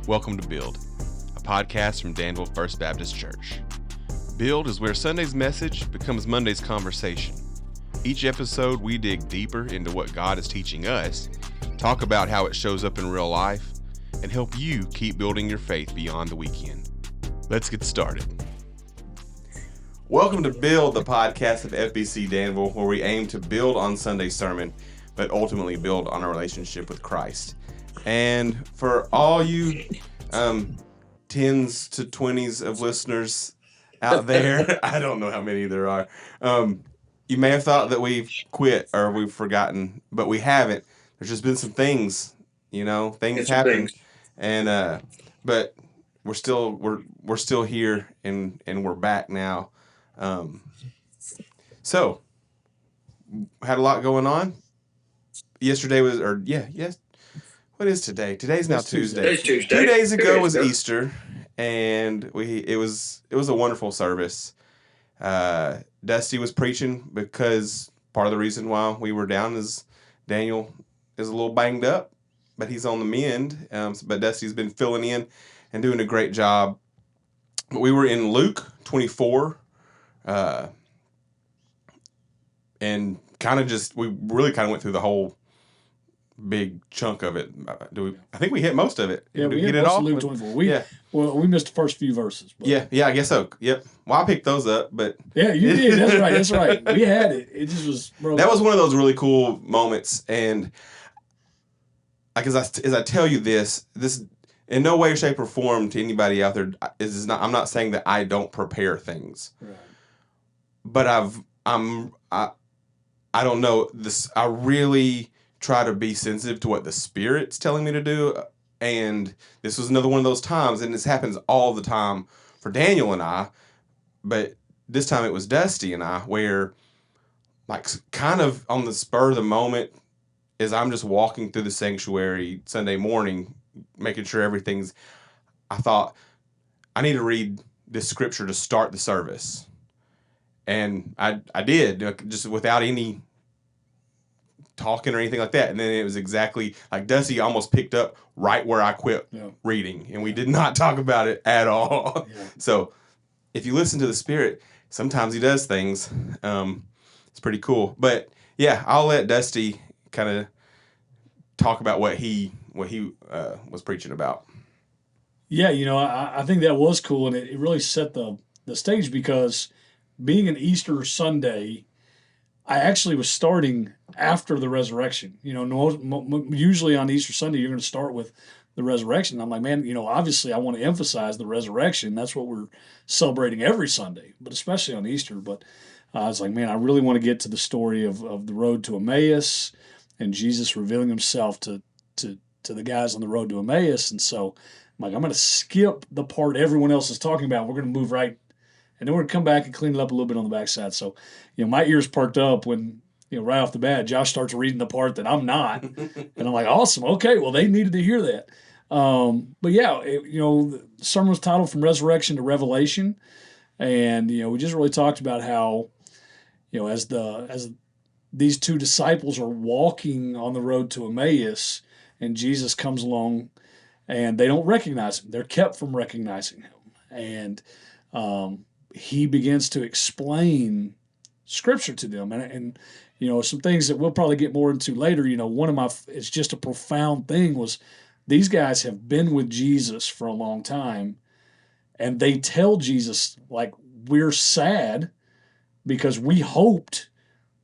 Welcome to Build, a podcast from Danville First Baptist Church. Build is where Sunday's message becomes Monday's conversation. Each episode, we dig deeper into what God is teaching us, talk about how it shows up in real life, and help you keep building your faith beyond the weekend. Let's get started. Welcome to Build, the podcast of FBC Danville, where we aim to build on Sunday's sermon, but ultimately build on our relationship with Christ. And for all you tens to 20s of listeners out there, I don't know how many there are, you may have thought that we've quit or we've forgotten, but we haven't. There's just been some things, things happen. And but we're still here and we're back now. So had a lot going on. Yesterday was, what is today? Today's now Tuesday. Today's Tuesday. 2 days ago was Easter, and it was a wonderful service. Dusty was preaching because part of the reason why we were down is Daniel is a little banged up, but he's on the mend. But Dusty's been filling in and doing a great job. But we were in Luke 24, and we really went through the whole big chunk of it. I think we hit most of it. Yeah, we hit most of Luke 24. We missed the first few verses. But. Yeah, I guess so. Yep. Well, I picked those up, but yeah, you did. That's right. We had it. It just was. That was one of those really cool moments, and as I tell you this in no way, shape, or form to anybody out there is not. I'm not saying that I don't prepare things, right. But I don't know this. I really try to be sensitive to what the Spirit's telling me to do. And this was another one of those times, and this happens all the time for Daniel and I, but this time it was Dusty and I, where kind of on the spur of the moment, as I'm just walking through the sanctuary Sunday morning, making sure I thought, I need to read this scripture to start the service. And I did, just without any talking or anything like that. And then it was exactly like Dusty almost picked up right where I quit reading, and we did not talk about it at all. Yeah. So if you listen to the Spirit, sometimes he does things. It's pretty cool. But yeah, I'll let Dusty kind of talk about what he was preaching about. Yeah, I think that was cool, and it really set the stage, because being an Easter Sunday, I actually was starting after the resurrection. Usually on Easter Sunday, you're going to start with the resurrection. I'm like, man, obviously I want to emphasize the resurrection. That's what we're celebrating every Sunday, but especially on Easter. But I was like, man, I really want to get to the story of the road to Emmaus and Jesus revealing himself to the guys on the road to Emmaus. And so I'm like, I'm going to skip the part everyone else is talking about. We're going to move right. And then we're going to come back and clean it up a little bit on the backside. So, my ears perked up when, right off the bat, Josh starts reading the part that I'm not. And I'm like, awesome. Okay, well, they needed to hear that. But yeah, the sermon was titled From Resurrection to Revelation. And, we just really talked about how, as these two disciples are walking on the road to Emmaus, and Jesus comes along, and they don't recognize him. They're kept from recognizing him. And he begins to explain Scripture to them, and some things that we'll probably get more into later. It's just a profound thing was these guys have been with Jesus for a long time, and they tell Jesus, like, we're sad because we hoped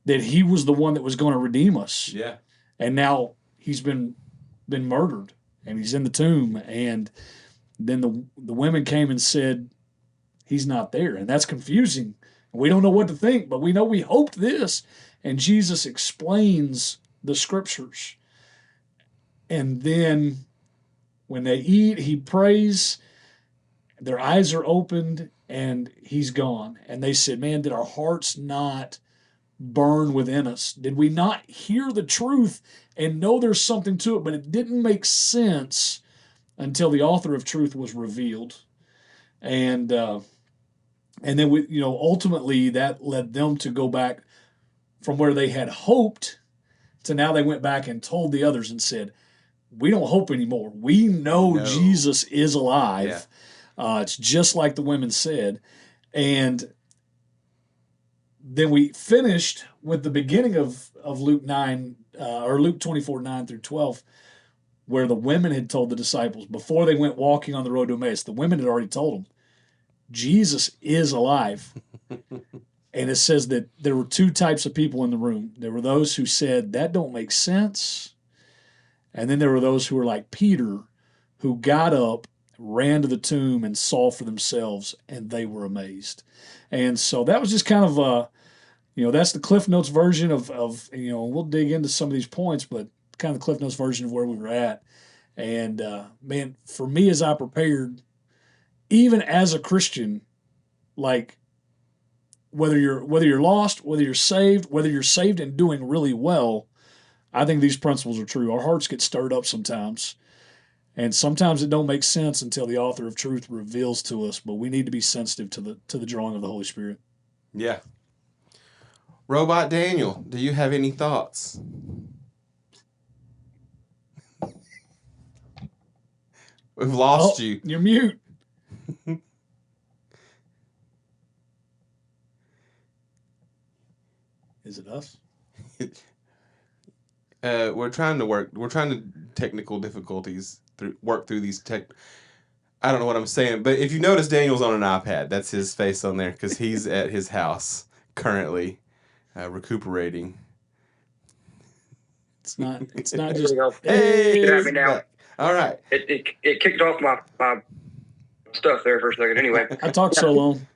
that he was the one that was going to redeem us. Yeah. And now he's been murdered, and he's in the tomb. And then the women came and said, he's not there. And that's confusing. We don't know what to think, but we know we hoped this. And Jesus explains the Scriptures. And then when they eat, he prays, their eyes are opened, and he's gone. And they said, man, did our hearts not burn within us? Did we not hear the truth and know there's something to it, but it didn't make sense until the author of truth was revealed? And then ultimately that led them to go back from where they had hoped to now they went back and told the others and said, we don't hope anymore. We know No. Jesus is Yeah. alive. It's just like the women said. And then we finished with the beginning of Luke 9, or Luke 24, 9 through 12, where the women had told the disciples before they went walking on the road to Emmaus, the women had already told them, Jesus is alive. And it says that there were two types of people in the room. There were those who said, that don't make sense. And then there were those who were like Peter, who got up, ran to the tomb, and saw for themselves, and they were amazed. And so that was just kind of that's the Cliff Notes version of we'll dig into some of these points, but kind of the Cliff Notes version of where we were at. And man, for me, as I prepared, even as a Christian, like whether you're lost, whether you're saved and doing really well, I think these principles are true. Our hearts get stirred up sometimes, and sometimes it don't make sense until the author of truth reveals to us. But we need to be sensitive to the drawing of the Holy Spirit. Yeah. Robot Daniel, do you have any thoughts? We've lost you. You're mute. Is it us? We're trying to technical difficulties work through these I don't know what I'm saying, but if you notice, Daniel's on an iPad. That's his face on there because he's at his house currently, recuperating. It's not just. Hey, you have me now. All right. It kicked off my stuff there for a second. Anyway, I talked so long.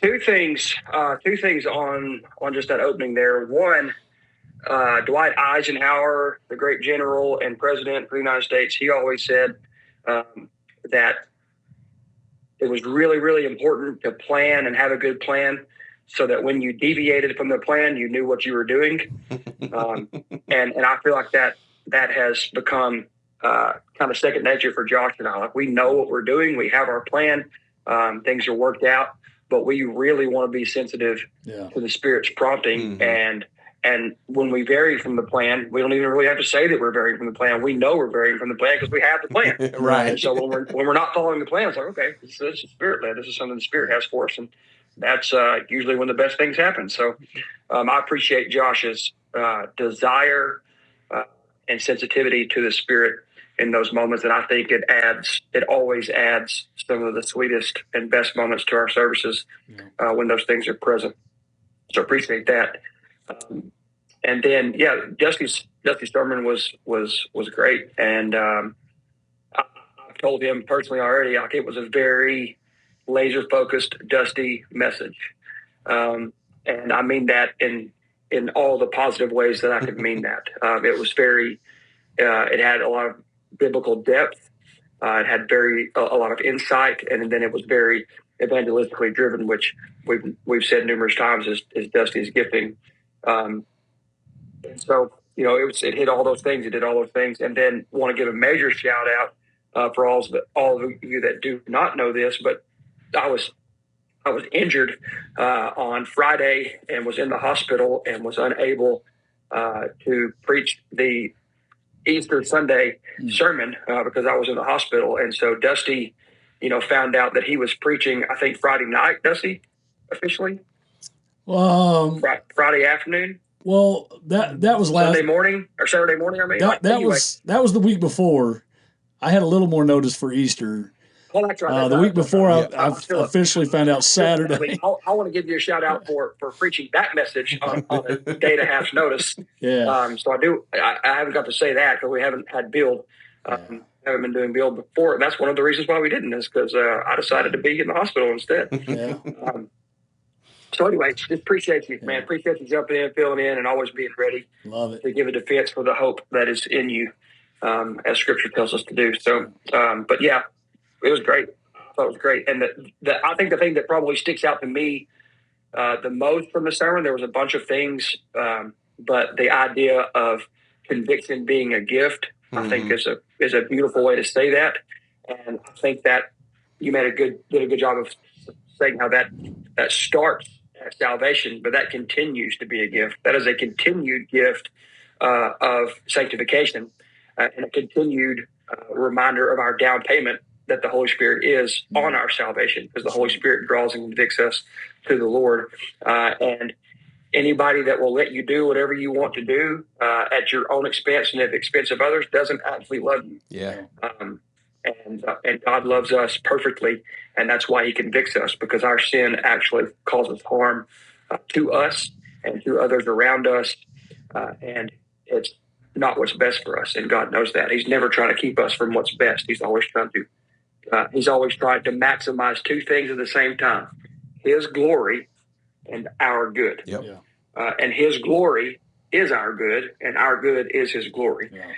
Two things on just that opening there. One, Dwight Eisenhower, the great general and president of the United States, he always said that it was really, really important to plan and have a good plan so that when you deviated from the plan, you knew what you were doing. And I feel like that has become kind of second nature for Josh and I. Like, we know what we're doing. We have our plan. Things are worked out, but we really want to be sensitive to the Spirit's prompting. Mm-hmm. And when we vary from the plan, we don't even really have to say that we're varying from the plan. We know we're varying from the plan because we have the plan. Right. And so when we're not following the plan, it's like, okay, this is Spirit-led. This is something the Spirit has for us. And that's usually when the best things happen. So I appreciate Josh's desire and sensitivity to the Spirit in those moments. And I think it always adds some of the sweetest and best moments to our services when those things are present. So appreciate that. And then, Dusty's sermon was great. And I've told him personally already, like, it was a very laser focused, Dusty message. And I mean that in all the positive ways that I could mean that. It was very, it had a lot of biblical depth. It had a lot of insight, and then it was very evangelistically driven, which we've said numerous times is Dusty's gifting. And so, it hit all those things. It did all those things. And then want to give a major shout out for all of you that do not know this, but I was injured on Friday and was in the hospital and was unable to preach the Easter Sunday sermon because I was in the hospital. And so Dusty, found out that he was preaching, I think, Friday night, Dusty, officially? Friday afternoon? Well, that was last Sunday morning or Saturday morning. I mean, that was the week before. I had a little more notice for Easter. Oh, that's right. The week before, I officially found out Saturday. I want to give you a shout out for preaching that message on a day and a half's notice. Yeah. So I haven't got to say that because we haven't had build. Haven't been doing build before. And that's one of the reasons why we didn't, is because I decided to be in the hospital instead. Yeah. So anyway, just appreciate you, man. Appreciate you jumping in, filling in, and always being ready. Love it. To give a defense for the hope that is in you, as Scripture tells us to do. So, but yeah, it was great. I thought it was great. And I think the thing that probably sticks out to me the most from the sermon, there was a bunch of things, but the idea of conviction being a gift, I think is a beautiful way to say that. And I think that you did a good job of saying how that starts at salvation, but that continues to be a gift. That is a continued gift of sanctification. and a continued reminder of our down payment that the Holy Spirit is on our salvation, because the Holy Spirit draws and convicts us to the Lord. And anybody that will let you do whatever you want to do at your own expense and at the expense of others doesn't actually love you. Yeah. And God loves us perfectly, and that's why He convicts us, because our sin actually causes harm to us and to others around us, and it's not what's best for us. And God knows that. He's never trying to keep us from what's best. He's always trying to maximize two things at the same time: His glory and our good. Yep. And His glory is our good, and our good is His glory. Yeah.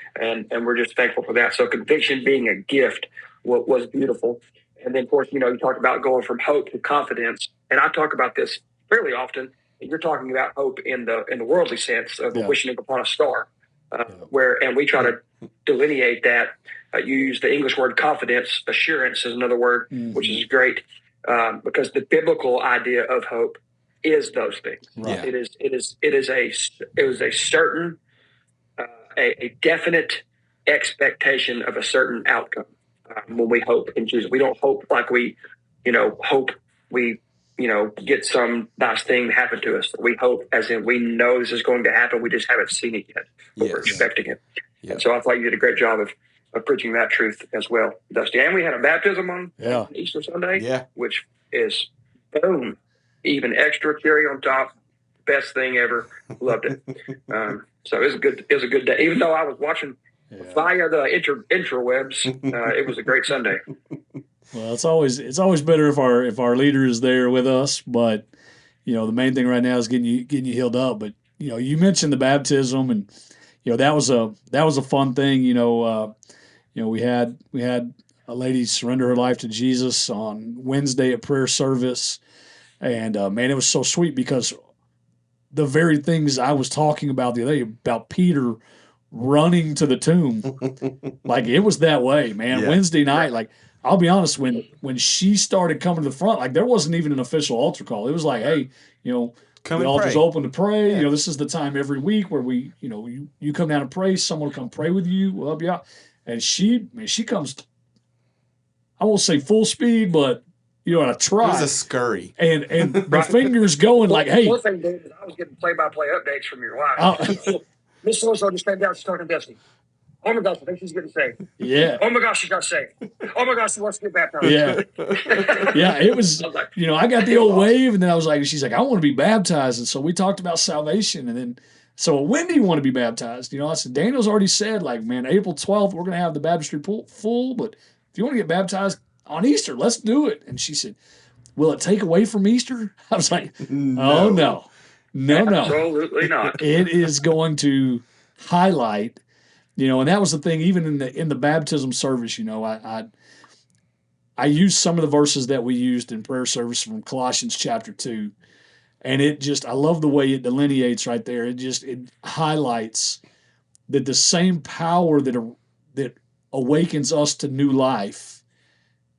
And we're just thankful for that. So conviction being a gift was beautiful. And then, of course, you talked about going from hope to confidence. And I talk about this fairly often. You're talking about hope in the worldly sense of wishing upon a star, and we try to delineate that. You use the English word confidence. Assurance is another word, which is great, because the biblical idea of hope is those things. Right. It is a certain, a definite expectation of a certain outcome when we hope in Jesus. We don't hope like we, hope we, get some nice thing to happen to us. We hope as in we know this is going to happen. We just haven't seen it yet, but we're expecting it. Yeah. And so I thought you did a great job of preaching that truth as well, Dusty. And we had a baptism on Easter Sunday, which is boom. Even extra cherry on top, best thing ever. Loved it. So it was a good day. Even though I was watching via the intrawebs, it was a great Sunday. Well, it's always better if our leader is there with us. But the main thing right now is getting you healed up. But you mentioned the baptism, and that was a fun thing. We had a lady surrender her life to Jesus on Wednesday at prayer service. And, man, it was so sweet, because the very things I was talking about the other day about Peter running to the tomb, like it was that way, man. Yeah. Wednesday night, like I'll be honest, when she started coming to the front, like there wasn't even an official altar call. It was like, hey, come the altar's open to pray. Yeah. This is the time every week where we, you come down and pray. Someone will come pray with you. We'll help you out. And she comes, I won't say full speed, but I tried. It was a scurry. And the fingers going like, hey. One thing, David, I was getting play-by-play updates from your wife. Miss So-and-so just came down, she's talking to Destiny. Oh, my gosh, I think she's getting saved. Yeah. Oh, my gosh, she got saved. Oh, my gosh, she wants to get baptized. Yeah. Yeah, it was, I got the old wave, and then I was like, she's like, I want to be baptized. And so we talked about salvation. And then, so when do you want to be baptized? I said, Daniel's already said, like, man, April 12th, we're going to have the baptistry full. But if you want to get baptized on Easter, let's do it. And she said, will it take away from Easter? I was like, oh, no. Absolutely not. It is going to highlight, and that was the thing, even in the baptism service, I used some of the verses that we used in prayer service from Colossians chapter 2. And I love the way it delineates right there. It highlights that the same power that awakens us to new life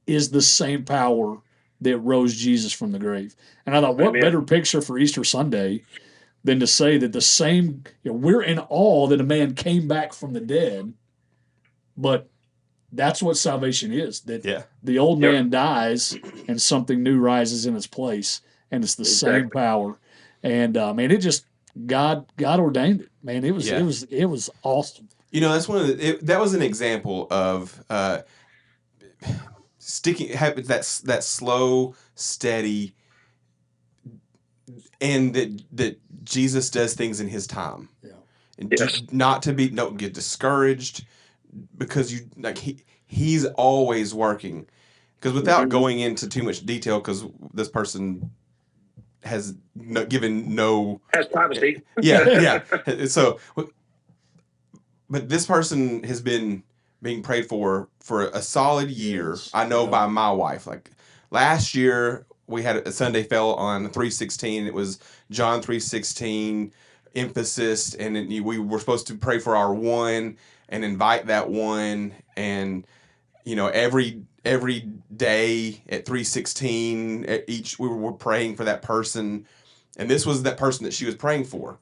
is the same power that rose Jesus from the grave. And I thought, what better picture for Easter Sunday than to say that the same, we're in awe that a man came back from the dead, but that's what salvation is, that the old man dies and something new rises in its place, and it's the same power. And, man, it just, God ordained it, man. It was awesome. That's that was an example of, having that slow, steady, and that Jesus does things in His time. Yeah. And just not to get discouraged, because He's always working. Because without going into too much detail, because this person has has privacy. Yeah. So, but this person has been being prayed for a solid year. I know by my wife. Like last year, we had a Sunday fell on 3:16. It was John 3:16 emphasis, and we were supposed to pray for our one and invite that one, and every day at 3:16 we were praying for that person, and this was that person that she was praying for,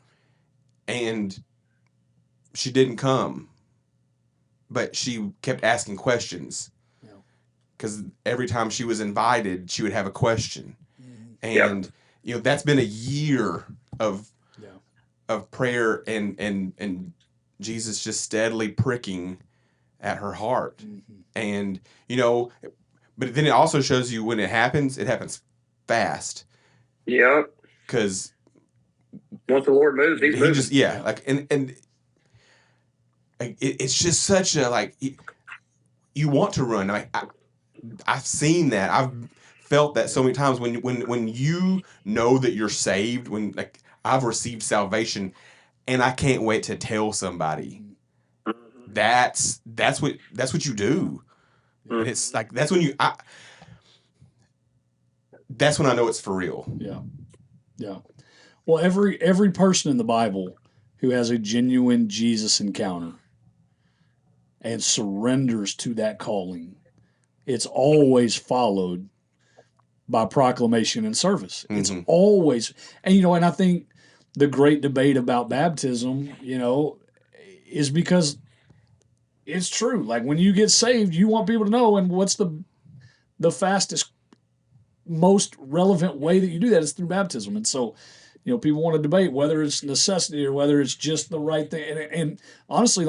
and she didn't come. but she kept asking questions because every time she was invited, she would have a question. And that's been a year of prayer and Jesus just steadily pricking at her heart. And but then it also shows you when it happens fast. Yeah. Because once the Lord moves, He's moving. Just it's just such a you want to run. I've seen that. I've felt that so many times when you know that you're saved, when I've received salvation, and I can't wait to tell somebody. That's what you do, and it's that's when that's when I know it's for real. Yeah. Well, every person in the Bible who has a genuine Jesus encounter and surrenders to that calling, it's always followed by proclamation and service. It's always, and I think the great debate about baptism, is because it's true. Like when you get saved, you want people to know, and what's the fastest, most relevant way that you do that is through baptism. And so, people want to debate whether it's necessity or whether it's just the right thing. And honestly,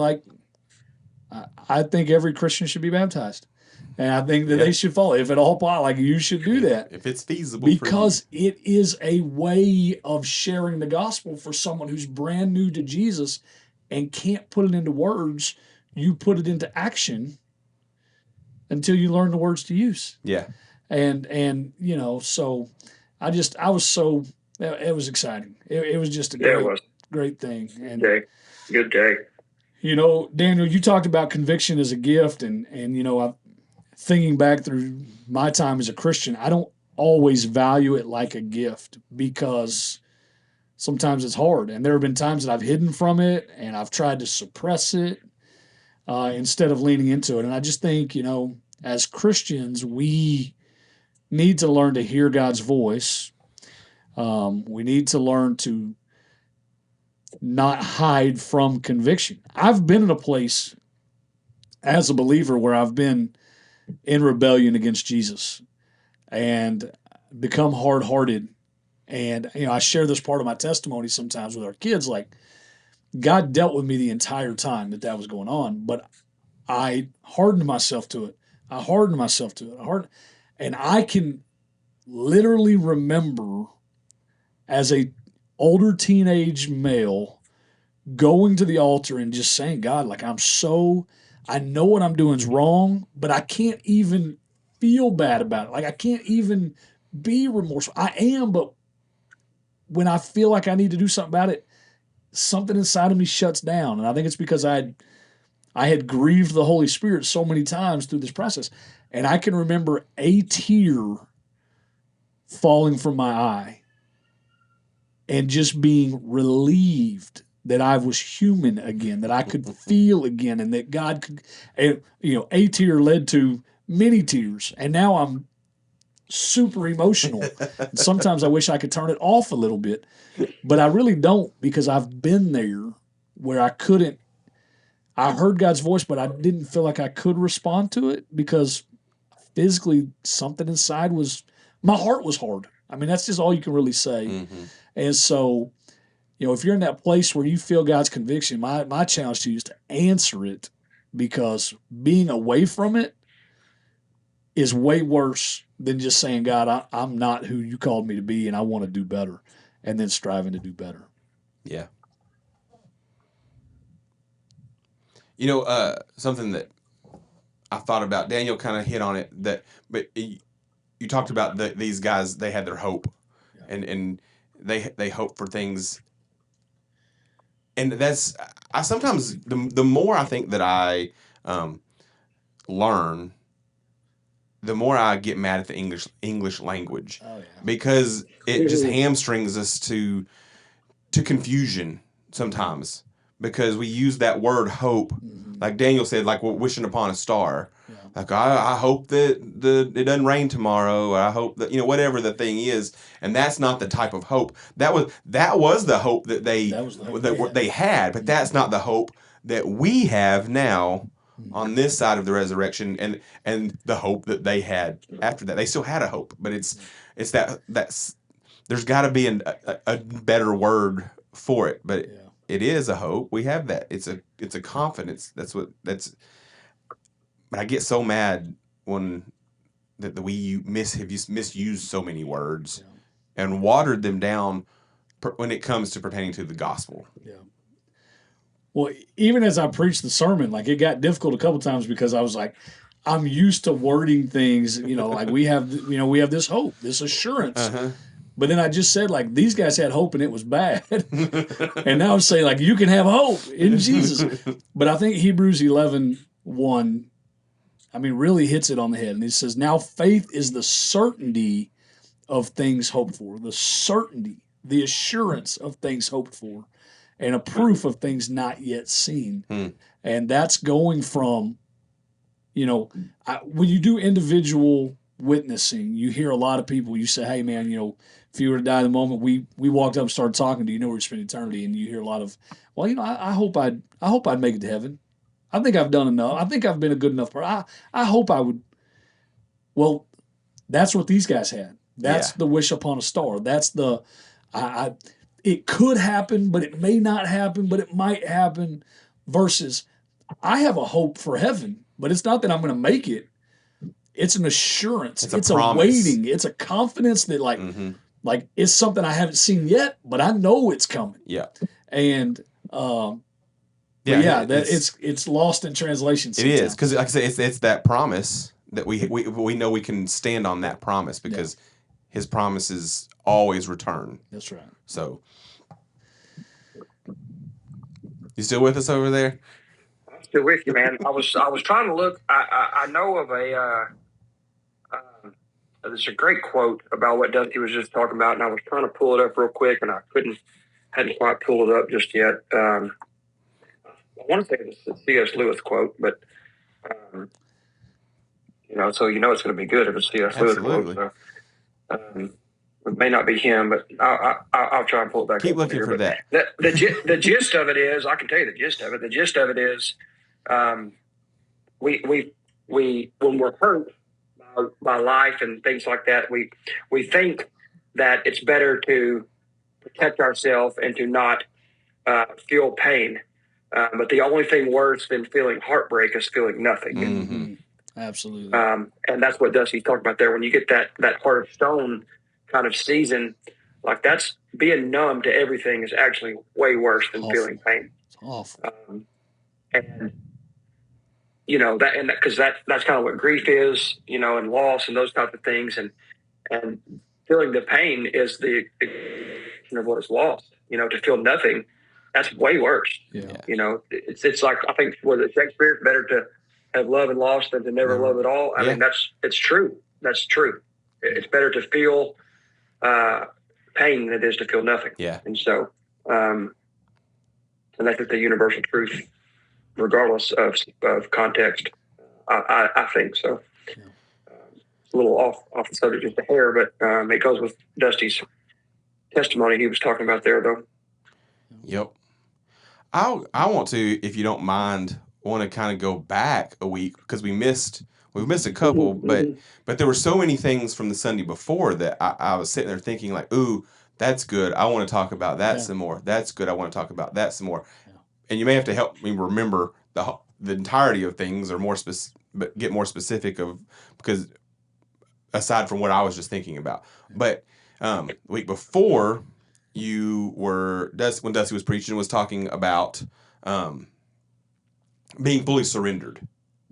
I think every Christian should be baptized. And I think that they should follow. If at all possible, you should do that. If it's feasible because it is a way of sharing the gospel for someone who's brand new to Jesus and can't put it into words. You put it into action until you learn the words to use. Yeah. And so I was so, it was exciting. It was just a great thing. And good day. Daniel, you talked about conviction as a gift, and I'm thinking back through my time as a Christian, I don't always value it like a gift because sometimes it's hard. And there have been times that I've hidden from it and I've tried to suppress it instead of leaning into it. And I just think, as Christians, we need to learn to hear God's voice. We need to learn to not hide from conviction. I've been in a place as a believer where I've been in rebellion against Jesus and become hard-hearted. And, I share this part of my testimony sometimes with our kids, God dealt with me the entire time that was going on, but I hardened myself to it. And I can literally remember as a older teenage male going to the altar and just saying, God, I know what I'm doing is wrong, but I can't even feel bad about it. I can't even be remorseful. I am, but when I feel like I need to do something about it, something inside of me shuts down. And I think it's because I had grieved the Holy Spirit so many times through this process. And I can remember a tear falling from my eye and just being relieved that I was human again, that I could feel again, and that God could, a tear led to many tears. And now I'm super emotional. And sometimes I wish I could turn it off a little bit, but I really don't, because I've been there where I heard God's voice, but I didn't feel like I could respond to it because physically something inside my heart was hard. I mean, that's just all you can really say. Mm-hmm. And so, if you're in that place where you feel God's conviction, my challenge to you is to answer it, because being away from it is way worse than just saying, God, I'm not who you called me to be, and I want to do better, and then striving to do better. Yeah. Something that I thought about, Daniel kind of hit on it, but you talked about these guys, they had their hope, and they hope for things. And I sometimes, the more I think that I learn, the more I get mad at the English language. Oh, yeah. Because it just hamstrings us to confusion sometimes, because we use that word hope, like Daniel said, like we're wishing upon a star. Yeah. Like I hope that it doesn't rain tomorrow. Or I hope that whatever the thing is, and that's not the type of hope that was the hope that they had, but that's not the hope that we have now on this side of the resurrection, and the hope that they had after that. They still had a hope, but it's that's there's got to be a better word for it, but it is a hope. We have that. It's a confidence. But I get so mad when that we have misused so many words and watered them down when it comes to pertaining to the gospel. Yeah. Well, even as I preached the sermon, like it got difficult a couple times because I was like, I'm used to wording things, like we have this hope, this assurance. Uh-huh. But then I just said, like, these guys had hope and it was bad. And now I'm saying, like, you can have hope in Jesus. But I think Hebrews 11:1, really hits it on the head. And it says, now faith is the certainty of things hoped for, the certainty, the assurance of things hoped for, and a proof of things not yet seen. And that's going from, when you do individual witnessing, you hear a lot of people, you say, hey, man, if you were to die the moment we walked up and started talking to you, where you spend eternity, and you hear a lot of, well, I hope I'd make it to heaven. I think I've done enough. I think I've been a good enough person. I hope I would. Well, that's what these guys had. That's the wish upon a star. That's the, it could happen, but it may not happen, but it might happen, versus I have a hope for heaven, but it's not that I'm going to make it. It's an assurance. It's a waiting. It's a confidence that like it's something I haven't seen yet, but I know it's coming. Yeah. And it's lost in translation sometimes. It is, because like I say, it's that promise that we know we can stand on that promise, because his promises always return. That's right. So, you still with us over there? I'm still with you, man. I was trying to look. I know of there's a great quote about what Dusty was just talking about, and I was trying to pull it up real quick, and I hadn't quite pulled it up just yet. I want to say it's a C.S. Lewis quote, but so it's going to be good if it's C.S. Lewis quote. So, it may not be him, but I'll try and pull it back. Keep looking for that. The gist of it is, I can tell you the gist of it. The gist of it is, we when we're hurt by life and things like that, we think that it's better to protect ourselves and to not feel pain. But the only thing worse than feeling heartbreak is feeling nothing. Mm-hmm. Absolutely. And that's what Dusty's talking about there. When you get that heart of stone kind of season, like that's being numb to everything is actually way worse than feeling pain. It's awful. And because that's kind of what grief is, and loss and those types of things, and feeling the pain is the of what is lost. To feel nothing, that's way worse. Yeah. It's like, I think with Shakespeare, it's better to have love and loss than to never love at all. I mean, it's true. That's true. It's better to feel pain than it is to feel nothing. Yeah. And so, and that's the universal truth, regardless of context. I think so. Yeah. It's a little off the subject just a hair, but it goes with Dusty's testimony he was talking about there, though. Yep. I want to, if you don't mind, want to kind of go back a week, because we've missed a couple, but there were so many things from the Sunday before that I was sitting there thinking, like, ooh, that's good. I want to talk about that some more. That's good. I want to talk about that some more. Yeah. And you may have to help me remember the entirety of things, or but get more specific because aside from what I was just thinking about. But the week before, when Dusty was preaching, was talking about being fully surrendered.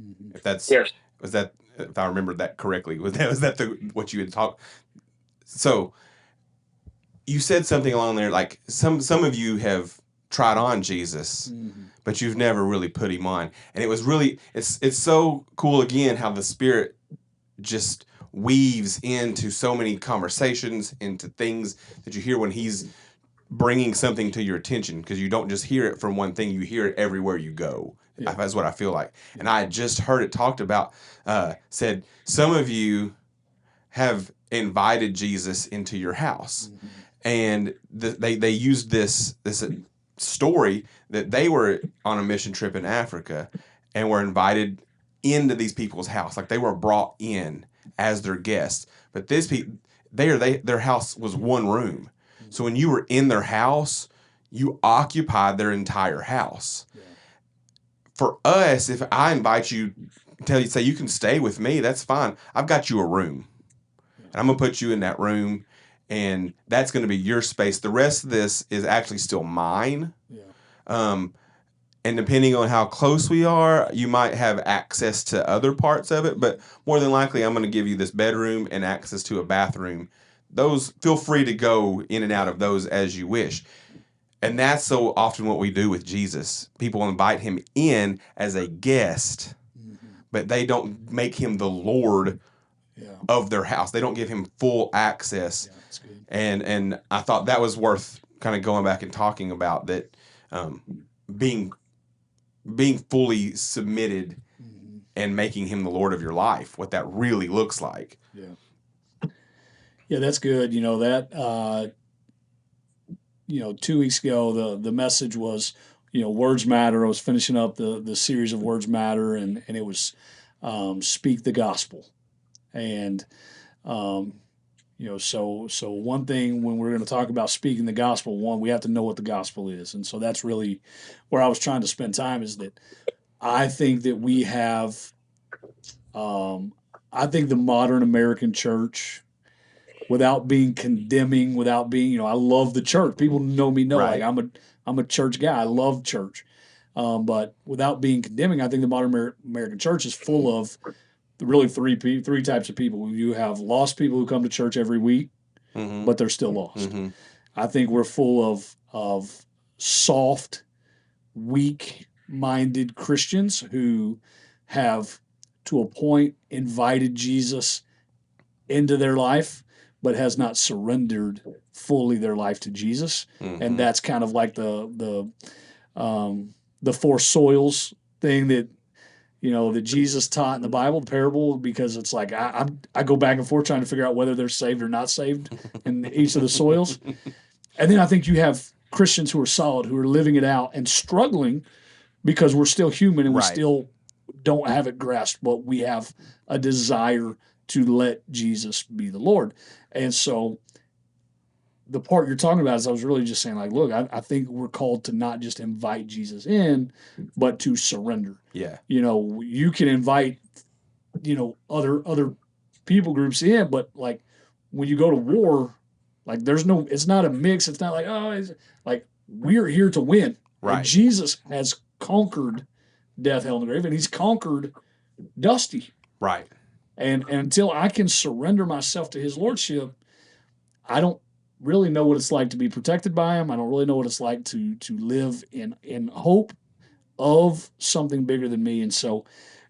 Mm-hmm. If I remembered that correctly, was that what you had talked? So you said something along there, like some of you have tried on Jesus, but you've never really put him on. And it was really, it's so cool again how the Spirit just weaves into so many conversations, into things that you hear when he's bringing something to your attention, because you don't just hear it from one thing, you hear it everywhere you go. Yeah. That's what I feel like. And I just heard it talked about, said some of you have invited Jesus into your house. Mm-hmm. And they used this story that they were on a mission trip in Africa, and were invited into these people's house. Like they were brought in as their guests. But their house was one room. So when you were in their house, you occupied their entire house. Yeah. For us, if I invite you, say you can stay with me, that's fine. I've got you a room. And I'm going to put you in that room, and that's going to be your space. The rest of this is actually still mine. Yeah. And depending on how close we are, you might have access to other parts of it, but more than likely, I'm going to give you this bedroom and access to a bathroom. Those, feel free to go in and out of those as you wish. And that's so often what we do with Jesus. People invite him in as a guest, but they don't make him the Lord of their house. They don't give him full access. Yeah, that's good. And I thought that was worth kind of going back and talking about, that being fully submitted and making him the Lord of your life, what that really looks like. Yeah, that's good. That 2 weeks ago, the message was, words matter. I was finishing up the series of Words Matter, and it was speak the gospel. And so one thing when we're going to talk about speaking the gospel, one, we have to know what the gospel is. And so that's really where I was trying to spend time, is that I think that we have, I think the modern American church, without being condemning, without being, I love the church. People know me, right. Like I'm a church guy. I love church. But without being condemning, I think the modern American church is full of really three types of people. You have lost people who come to church every week, but they're still lost. I think we're full of soft, weak-minded Christians who have, to a point, invited Jesus into their life, but has not surrendered fully their life to Jesus. And that's kind of like the four soils thing that Jesus taught in the Bible, the parable, because it's like I go back and forth trying to figure out whether they're saved or not saved in each of the soils. And then I think you have Christians who are solid, who are living it out and struggling because we're still human and we still don't have it grasped, but we have a desire to let Jesus be the Lord. And so the part you're talking about is, I was really just saying, like, look, I think we're called to not just invite Jesus in, but to surrender. Yeah. You can invite, other people groups in, but like when you go to war, like it's not a mix. It's not like, it's like, we're here to win. Right. And Jesus has conquered death, hell, and the grave, and he's conquered Dusty. Right. And until I can surrender myself to his lordship, I don't really know what it's like to be protected by him. I don't really know what it's like to live in hope of something bigger than me. And so,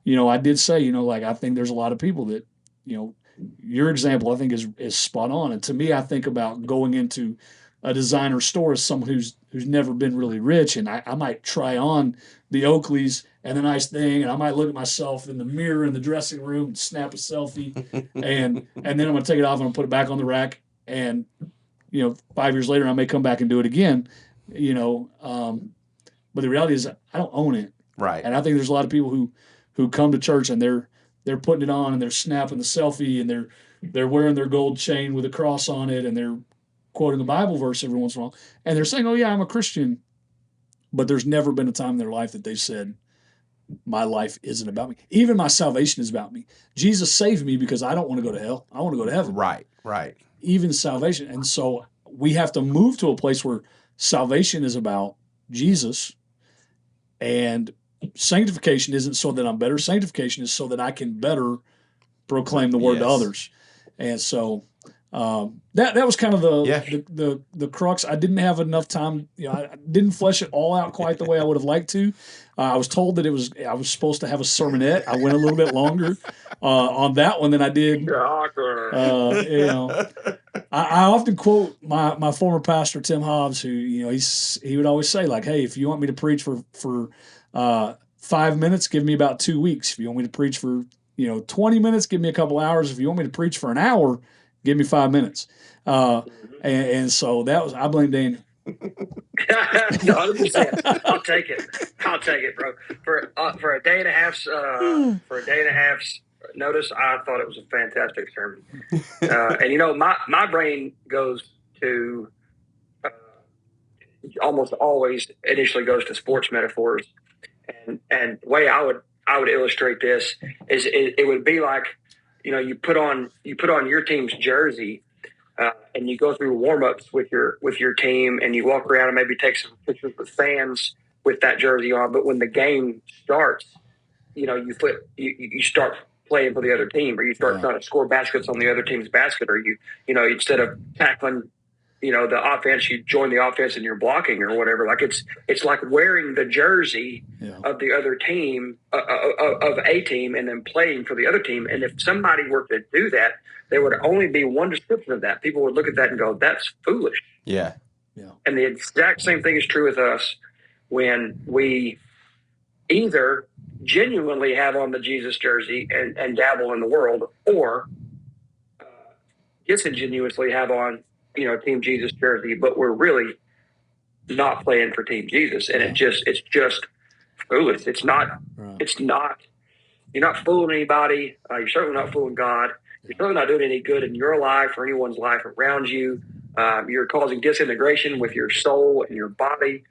I did say, I think there's a lot of people that, your example, I think is spot on. And to me, I think about going into a designer store as someone who's never been really rich, and I might try on the Oakleys and the nice thing, and I might look at myself in the mirror in the dressing room and snap a selfie, and then I'm going to take it off and I'm put it back on the rack, and 5 years later I may come back and do it again, but the reality is I don't own it. Right. And I think there's a lot of people who come to church and they're putting it on and they're snapping the selfie and they're wearing their gold chain with a cross on it and they're quoting a Bible verse every once in a while, and they're saying, "Oh yeah, I'm a Christian," but there's never been a time in their life that they said, "My life isn't about me. Even my salvation is about me. Jesus saved me because I don't want to go to hell. I want to go to heaven." Right. Right. Even salvation, and so we have to move to a place where salvation is about Jesus, and sanctification isn't so that I'm better. Sanctification is so that I can better proclaim the word to others, and so. That was kind of the crux. I didn't have enough time. I didn't flesh it all out quite the way I would have liked to. I was told that I was supposed to have a sermonette. I went a little bit longer on that one than I did. I often quote my former pastor Tim Hobbs, who he would always say, like, "Hey, if you want me to preach for 5 minutes, give me about 2 weeks. If you want me to preach for 20 minutes, give me a couple hours. If you want me to preach for an hour, give me 5 minutes." And so that was, I blame 100%. I'll take it. I'll take it, bro. For a day and a half's notice, I thought it was a fantastic sermon. And my brain goes to almost always initially goes to sports metaphors, and the way I would illustrate this is it would be like, you put on your team's jersey. And you go through warm-ups with your team, and you walk around and maybe take some pictures with fans with that jersey on. But when the game starts, you start playing for the other team, or you start trying to score baskets on the other team's basket, or instead of tackling the offense, you join the offense and you're blocking or whatever. Like it's like wearing the jersey of the other team, of a team, and then playing for the other team. And if somebody were to do that, there would only be one description of that. People would look at that and go, "That's foolish." Yeah. And the exact same thing is true with us when we either genuinely have on the Jesus jersey and dabble in the world, or disingenuously have on Team Jesus jersey, but we're really not playing for Team Jesus, and it's just foolish. It's not. You're not fooling anybody. You're certainly not fooling God. You're certainly not doing any good in your life or anyone's life around you. You're causing disintegration with your soul and your body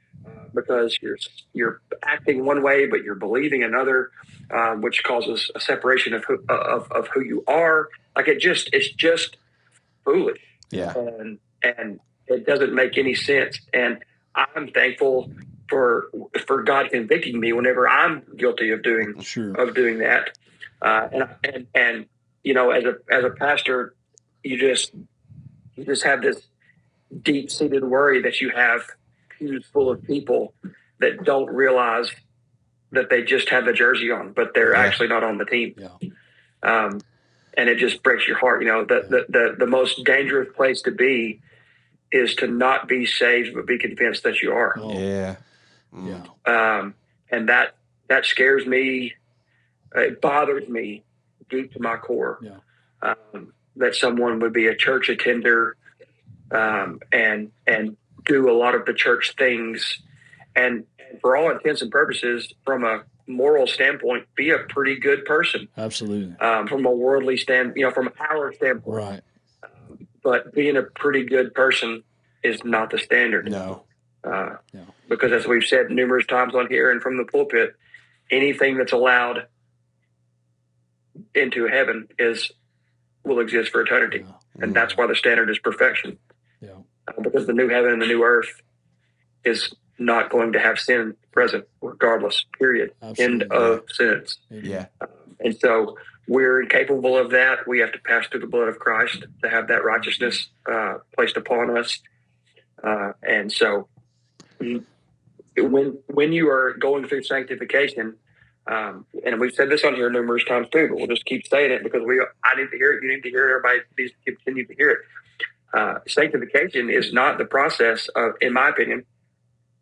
because you're acting one way, but you're believing another, which causes a separation of who you are. Like it's just foolish. Yeah. And it doesn't make any sense. And I'm thankful for God convicting me whenever I'm guilty of doing that. And as a pastor, you just have this deep-seated worry that you have pews full of people that don't realize that they just have the jersey on, but they're actually not on the team. And it just breaks your heart. The most dangerous place to be is to not be saved, but be convinced that you are. And that scares me. It bothers me deep to my core. That someone would be a church attender, and do a lot of the church things, and for all intents and purposes, from a moral standpoint, be a pretty good person. Absolutely. From a worldly from our standpoint, right. But being a pretty good person is not the standard. No. Because as we've said numerous times on here and from the pulpit, anything that's allowed into heaven will exist for eternity. And that's why the standard is perfection. Because the new heaven and the new earth is not going to have sin present, regardless, period. Absolutely. End of sentence. And so we're incapable of that. We have to pass through the blood of Christ to have that righteousness placed upon us. And so when you are going through sanctification, and we've said this on here numerous times too, but we'll just keep saying it because I need to hear it. You need to hear it. Everybody needs to continue to hear it. Sanctification is not the process of, in my opinion,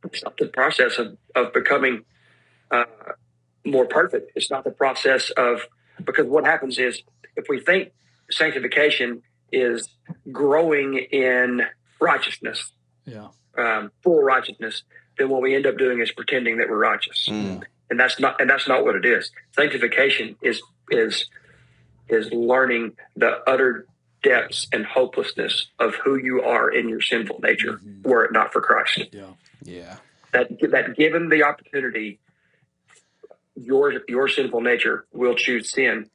it's not the process of becoming more perfect. It's not the process of, because what happens is if we think sanctification is growing in righteousness, full righteousness, then what we end up doing is pretending that we're righteous. And that's not what it is. Sanctification is learning the utter depths and hopelessness of who you are in your sinful nature, were it not for Christ. That given the opportunity, your sinful nature will choose sin.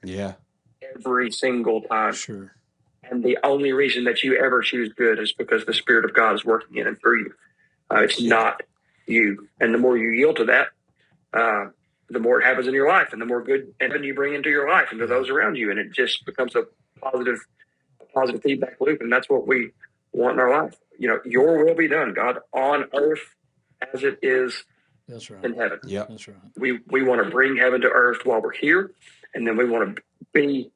Every single time. And the only reason that you ever choose good is because the Spirit of God is working in and through you. It's not you. And the more you yield to that, the more it happens in your life, and the more good and you bring into your life and to those around you. And it just becomes a positive feedback loop. And that's what we want in our life. Your will be done, God, on earth as it is in heaven. That's right. We want to bring heaven to earth while we're here. And then we want to be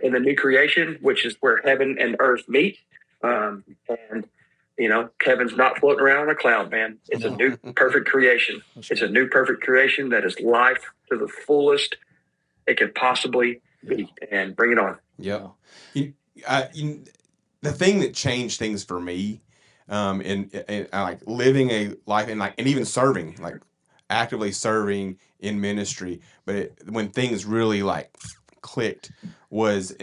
in the new creation, which is where heaven and earth meet. And heaven's not floating around on a cloud, man. It's a new perfect creation. It's a new perfect creation that is life to the fullest it can possibly be. And bring it on. The thing that changed things for me in like living a life and like and even serving, like actively serving in ministry. But when things really like clicked was,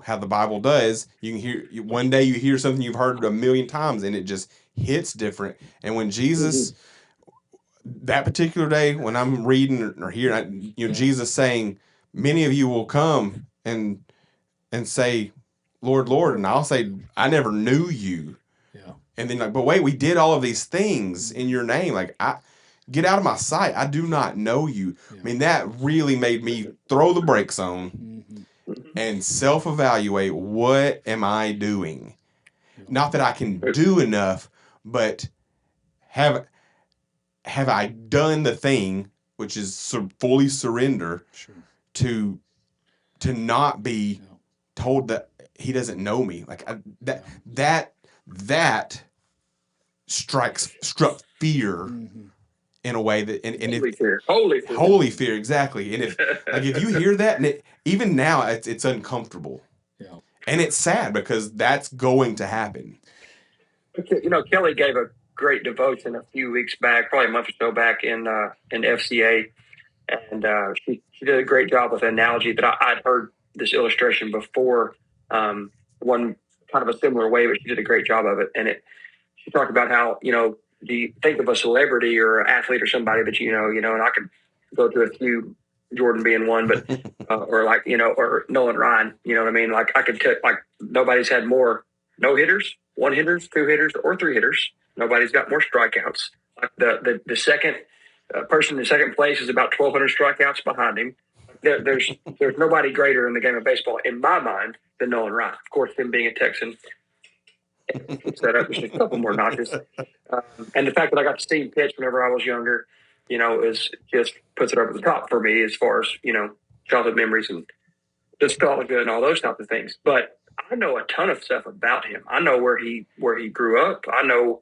how the Bible does. You can one day you hear something you've heard a million times and it just hits different. And when Jesus, that particular day when I'm reading or hearing, Jesus saying, many of you will come and say, Lord, Lord, and I'll say, I never knew you. Yeah. And then like, but wait, we did all of these things in your name. Like, I get out of my sight. I do not know you. Yeah. I mean, that really made me throw the brakes on and self-evaluate, what am I doing? Yeah. Not that I can do enough, but have I done the thing, which is fully surrender to not be told that he doesn't know me. Like that struck fear in a way that holy fear, exactly. And if you hear that, and even now it's uncomfortable, and it's sad because that's going to happen. Kelly gave a great devotion a few weeks back, probably a month or so back in FCA, and she did a great job with an analogy that I'd heard this illustration before, one kind of a similar way, but she did a great job of it. And she talked about how, do you think of a celebrity or an athlete or somebody that and I could go through a few, Jordan being one, but or like, or Nolan Ryan, you know what I mean? Like I could like nobody's had more no hitters, one hitters, two hitters, or three hitters. Nobody's got more strikeouts. Like the second person in second place is about 1,200 strikeouts behind him. There's nobody greater in the game of baseball in my mind than Nolan Ryan. Of course, him being a Texan, set up just a couple more notches. And the fact that I got to see him pitch whenever I was younger, is just puts it over the top for me as far as, childhood memories and nostalgia and all those types of things. But I know a ton of stuff about him. I know where he grew up. I know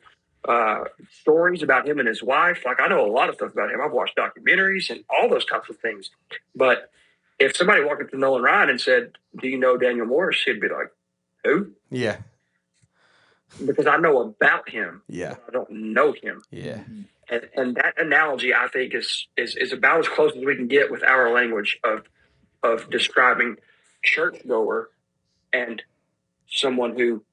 stories about him and his wife. Like I know a lot of stuff about him. I've watched documentaries and all those types of things. But if somebody walked up to Nolan Ryan and said, "Do you know Daniel Morris?" he'd be like, "Who?" Yeah. Because I know about him. Yeah. I don't know him. Yeah. And that analogy, I think, is about as close as we can get with our language of describing churchgoer and someone who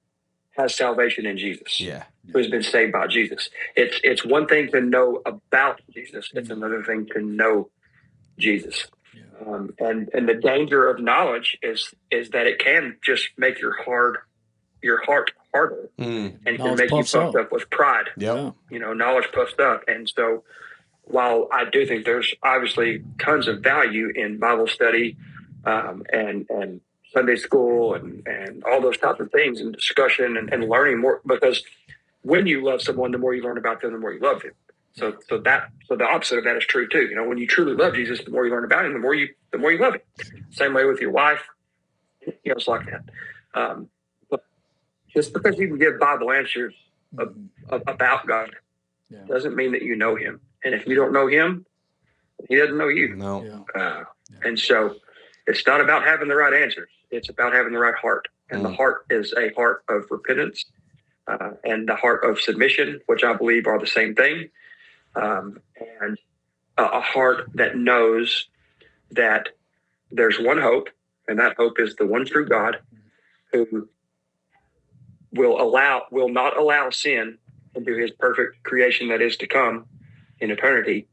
has salvation in Jesus. Yeah. Who has been saved by Jesus. It's one thing to know about Jesus. It's another thing to know Jesus. Yeah. And the danger of knowledge is that it can just make your heart harder and can make you puffed up with pride. Yep. Knowledge puffs up. And so while I do think there's obviously tons of value in Bible study and Sunday school and all those types of things and discussion and learning more, because when you love someone, the more you learn about them, the more you love them. So the opposite of that is true too. When you truly love Jesus, the more you learn about him, the more you love him. Same way with your wife. It's like that. But just because you can give Bible answers about God doesn't mean that you know him. And if you don't know him, he doesn't know you. No. And so it's not about having the right answers. It's about having the right heart. And the heart is a heart of repentance and the heart of submission, which I believe are the same thing. And a heart that knows that there's one hope, and that hope is the one true God who will not allow sin into his perfect creation that is to come in eternity.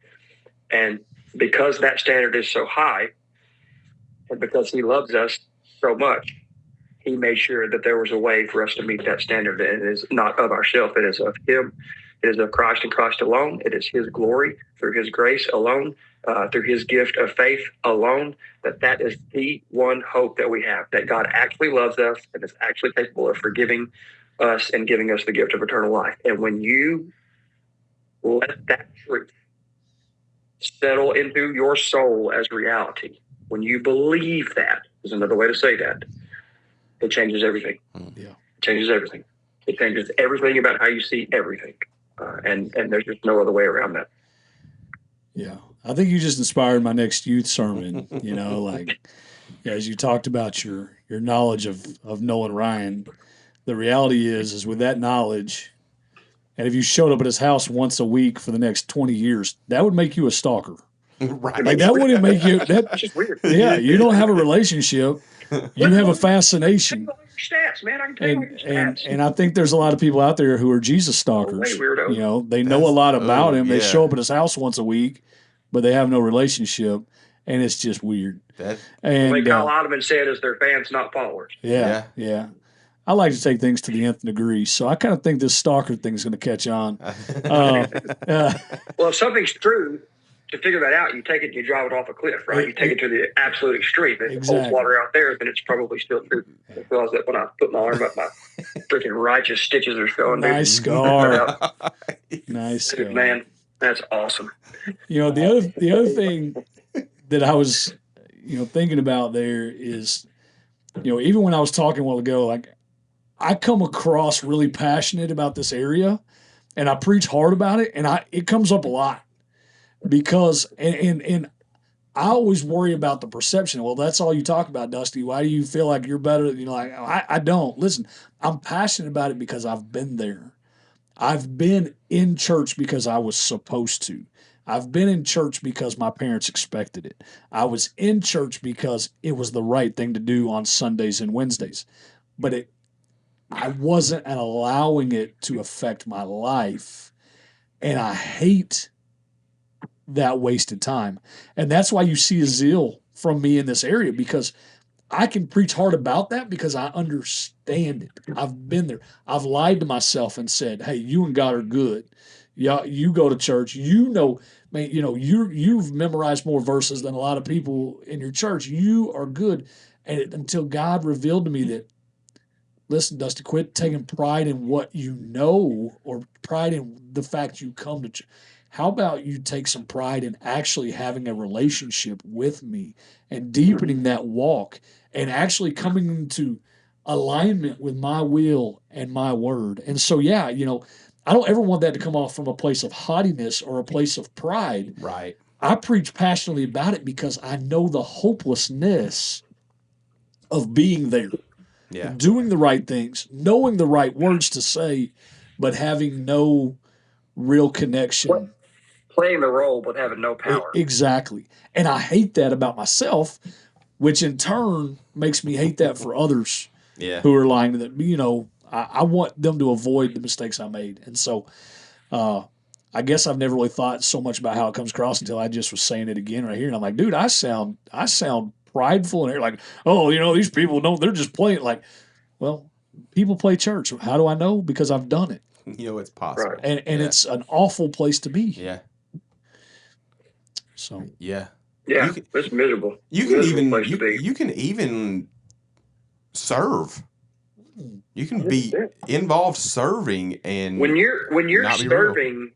And because that standard is so high, and because he loves us so much, he made sure that there was a way for us to meet that standard. And it is not of ourselves. It is of him. It is of Christ and Christ alone. It is his glory through his grace alone, through his gift of faith alone, that is the one hope that we have, that God actually loves us and is actually capable of forgiving us and giving us the gift of eternal life. And when you let that truth settle into your soul as reality, when you believe that, is another way to say that, it changes everything. Yeah. It changes everything. It changes everything about how you see everything. And there's just no other way around that. Yeah. I think you just inspired my next youth sermon, as you talked about your knowledge of Nolan Ryan. The reality is with that knowledge, and if you showed up at his house once a week for the next 20 years, that would make you a stalker. Right. Like that wouldn't make you that. That's just weird. Yeah, you don't have a relationship. You have a fascination. Tell me all your stats, man. I can tell you all your stats. And I think there's a lot of people out there who are Jesus stalkers. Way weirdo. You know, they know a lot about him. They yeah. show up at his house once a week, but they have no relationship, and it's just weird. The way Kyle Ottoman said is they're fans, not followers. Yeah. I like to take things to the nth degree, so I kind of think this stalker thing is going to catch on. Well, if something's true, to figure that out, you take it and you drive it off a cliff, right? You take it to the absolute extreme. If it holds water out there, then it's probably still true. I realize that when I put my arm up, my freaking righteous stitches are showing. Nice scar. Nice scar. Man, that's awesome. You know, the other thing that I was, thinking about there is, even when I was talking a while ago, like I come across really passionate about this area, and I preach hard about it, and it comes up a lot. Because and I always worry about the perception. Well, that's all you talk about, Dusty. Why do you feel like you're better? I don't. Listen, I'm passionate about it because I've been there. I've been in church because I was supposed to. I've been in church because my parents expected it. I was in church because it was the right thing to do on Sundays and Wednesdays. But I wasn't allowing it to affect my life. And I hate that wasted time. And that's why you see a zeal from me in this area, because I can preach hard about that because I understand it. I've been there. I've lied to myself and said, hey, you and God are good. Yeah, you go to church, man, you've memorized more verses than a lot of people in your church. You are good. And until God revealed to me that, listen, Dusty, quit taking pride in what you know or pride in the fact you come to church. How about you take some pride in actually having a relationship with me and deepening that walk and actually coming into alignment with my will and my word? And so, I don't ever want that to come off from a place of haughtiness or a place of pride. Right. I preach passionately about it because I know the hopelessness of being there, doing the right things, knowing the right words to say, but having no real connection. Playing the role but having no power. Exactly. And I hate that about myself, which in turn makes me hate that for others who are lying to them. I want them to avoid the mistakes I made. And so I guess I've never really thought so much about how it comes across until I just was saying it again right here. And I'm like, dude, I sound prideful. And they're like, oh, these people they're just playing. Like, well, people play church. How do I know? Because I've done it. It's possible. Right. And it's an awful place to be. Yeah. So it's miserable. You can even serve. You can be involved serving, and when you're serving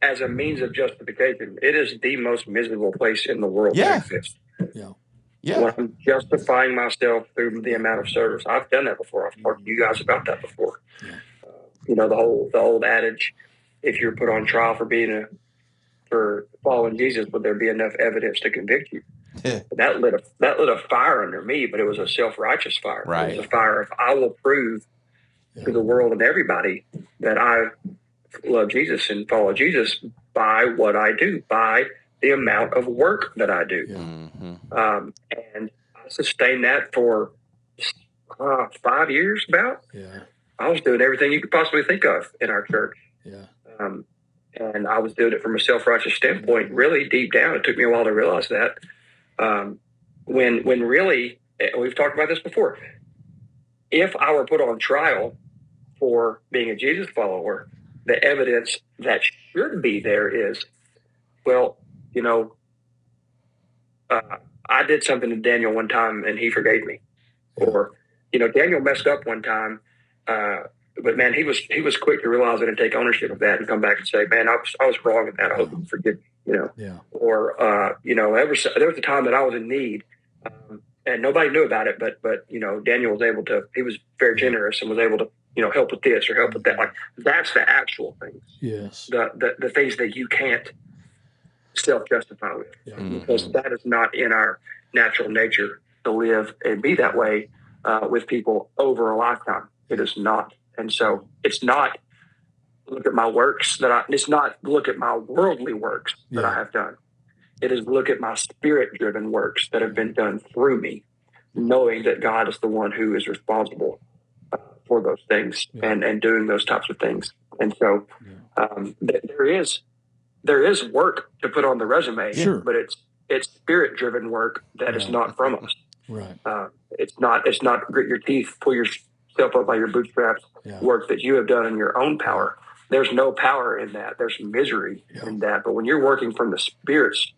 as a means of justification, it is the most miserable place in the world to exist. Yeah. When I'm justifying myself through the amount of service. I've done that before. I've talked to you guys about that before. Yeah. The old adage: if you're put on trial for following Jesus, would there be enough evidence to convict you? Yeah. That lit a fire under me, but it was a self-righteous fire. Right. It was a fire of I will prove to the world and everybody that I love Jesus and follow Jesus by what I do, by the amount of work that I do. Yeah. Mm-hmm. And I sustained that for 5 years about. Yeah. I was doing everything you could possibly think of in our church. Yeah. And I was doing it from a self-righteous standpoint, really deep down. It took me a while to realize that. When really, we've talked about this before, if I were put on trial for being a Jesus follower, the evidence that should be there is, I did something to Daniel one time and he forgave me. Or, Daniel messed up one time, but man, he was quick to realize it and take ownership of that and come back and say, man, I was wrong in that. I hope you forgive me, Yeah. Or, there was a time that I was in need, and nobody knew about it, but Daniel was able to, he was very generous and was able to, help with this or help with that. Like, that's the actual things. Yes. The things that you can't self-justify with. Yeah. Because that is not in our natural nature to live and be that way with people over a lifetime. It is not. And so it's not look at my works it's not look at my worldly works that I have done. It is look at my spirit-driven works that have been done through me, knowing that God is the one who is responsible for those things and doing those types of things. And so there is work to put on the resume, but it's spirit-driven work that is not from us. Right. It's not grit your teeth, pull yourself up by your bootstraps, work that you have done in your own power. There's no power in that. There's misery in that. But when you're working from the Spirit's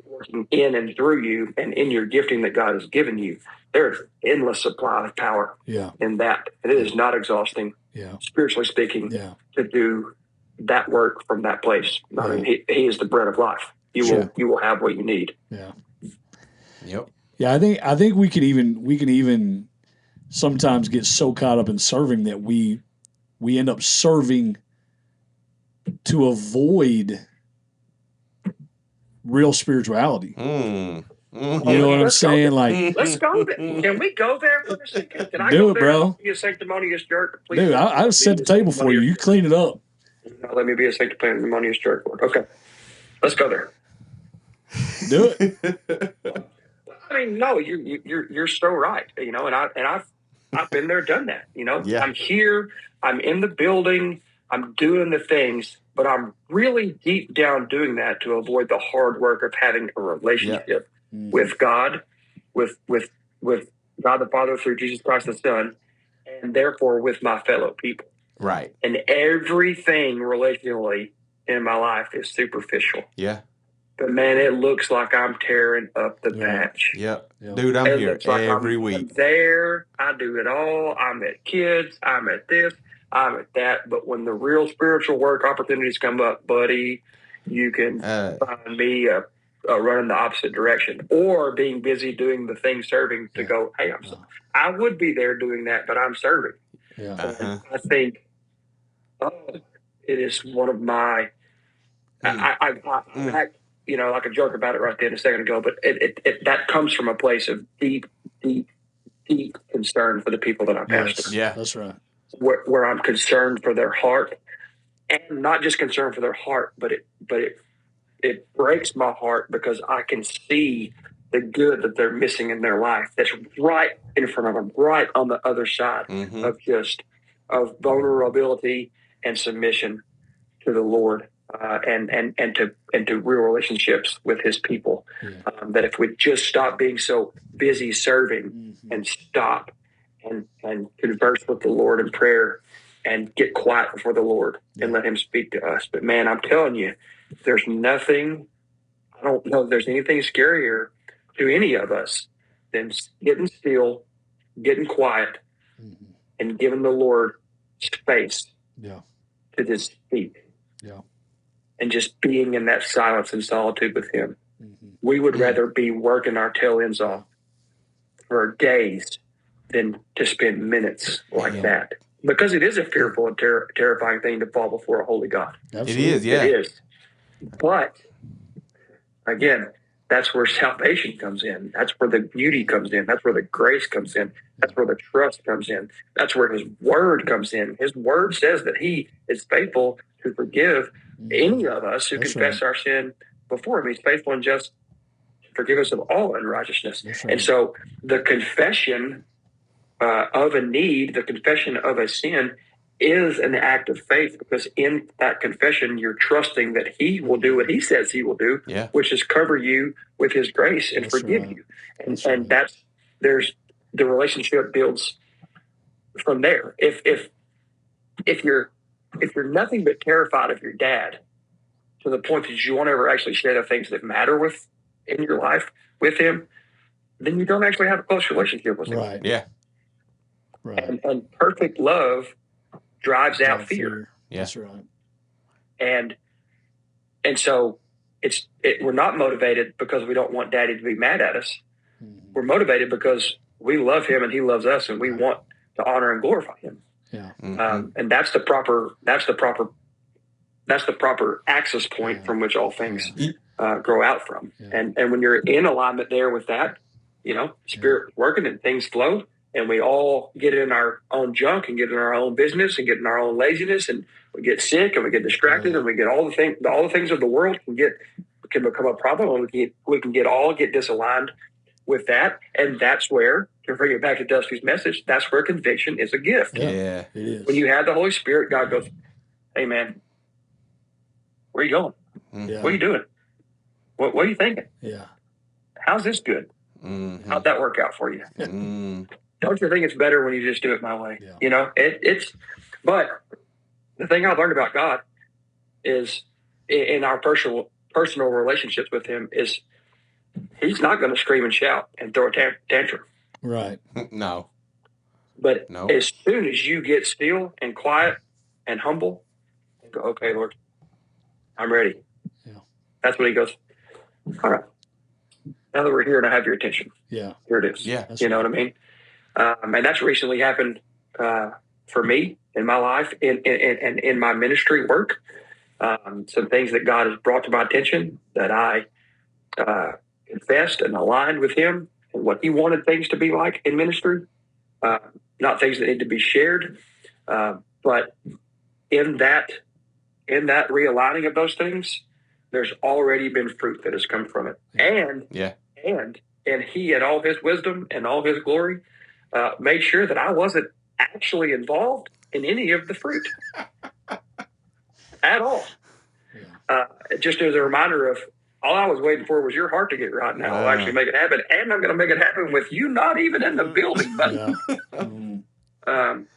working in and through you and in your gifting that God has given you, there's endless supply of power in that. And it is not exhausting, spiritually speaking, to do that work from that place. I mean, he is the bread of life. You will have what you need. Yeah. Yep. Yeah, I think we can even sometimes get so caught up in serving that we end up serving to avoid real spirituality. You know what I'm saying? Like, let's go there. Can we go there for a second? Can I do go it, there? bro. Be a sanctimonious jerk, please. Dude, I set the table for you. You clean it up. Let me be a sanctimonious jerk. Okay, let's go there. Do it. I mean, no, you're so right. You know, and I've been there, done that. You know, I'm here. I'm in the building. I'm doing the things, but I'm really deep down doing that to avoid the hard work of having a relationship with God, with God the Father through Jesus Christ the Son, and therefore with my fellow people. Right. And everything relationally in my life is superficial. Yeah. But man, it looks like I'm tearing up the patch. Yep. Dude, I'm here every week. I'm there. I do it all. I'm at kids. I'm at this. I'm at that. But when the real spiritual work opportunities come up, buddy, you can find me running the opposite direction or being busy doing the thing serving to go, hey, I would be there doing that, but I'm serving. Yeah. I think it is one of my I you know, like a joke about it right there a second ago, but it that comes from a place of deep concern for the people that I pastor. Yeah, that's right. Where I'm concerned for their heart, and not just concerned for their heart, but it breaks my heart because I can see the good that they're missing in their life. That's right in front of them, right on the other side of vulnerability and submission to the Lord. And to real relationships with His people. That if we just stop being so busy serving and stop and converse with the Lord in prayer and get quiet before the Lord and let Him speak to us. But man, I'm telling you, there's nothing. I don't know if there's anything scarier to any of us than getting still, getting quiet, and giving the Lord space to just speak. Yeah. And just being in that silence and solitude with Him. We would rather be working our tail ends off for days than to spend minutes like that. Because it is a fearful and terrifying thing to fall before a holy God. Absolutely. It is, yeah. It is. But, again, that's where salvation comes in. That's where the beauty comes in. That's where the grace comes in. That's where the trust comes in. That's where His Word comes in. His Word says that He is faithful to forgive any of us who confess our sin before Him. He's faithful and just to forgive us of all unrighteousness. And so the confession of a need, the confession of a sin is an act of faith, because in that confession, you're trusting that He will do what He says He will do, which is cover you with His grace and forgive you. And there's the relationship builds from there. If you're nothing but terrified of your dad to the point that you won't ever actually share the things that matter in your life with him, then you don't actually have a close relationship with him. Right. Yeah. Right. And perfect love drives out fear. Yeah. That's right. And so we're not motivated because we don't want Daddy to be mad at us. We're motivated because we love him and he loves us, and we want to honor and glorify him. Yeah. And that's the proper access point from which all things grow out from. And when you're in alignment there with that, Spirit working and things flow, and we all get in our own junk and get in our own business and get in our own laziness, and we get sick and we get distracted and we get all the things of the world can become a problem, and we can get disaligned with that. And that's where, to bring it back to Dusty's message, that's where conviction is a gift. Yeah. It is. When you have the Holy Spirit, God goes, hey man, where are you going? Yeah. What are you doing? What are you thinking? Yeah. How's this good? Mm-hmm. How'd that work out for you? Mm. Don't you think it's better when you just do it my way? Yeah. You know, but the thing I've learned about God is in our personal relationships with him is he's not going to scream and shout and throw a tantrum. Right. No. But No. as soon as you get still and quiet and humble, and go, okay, Lord, I'm ready. Yeah. That's when he goes, all right, now that we're here and I have your attention, Yeah. here it is. Yeah. You know what I mean? And that's recently happened for me in my life and in my ministry work. Some things that God has brought to my attention that I confessed and aligned with him and what he wanted things to be like in ministry. Not things that need to be shared, but in that realigning of those things, there's already been fruit that has come from it. And he, in all his wisdom and all his glory, made sure that I wasn't actually involved in any of the fruit at all. Just as a reminder of all I was waiting for was your heart to get right. Now I'll actually make it happen, and I'm going to make it happen with you not even in the building, buddy.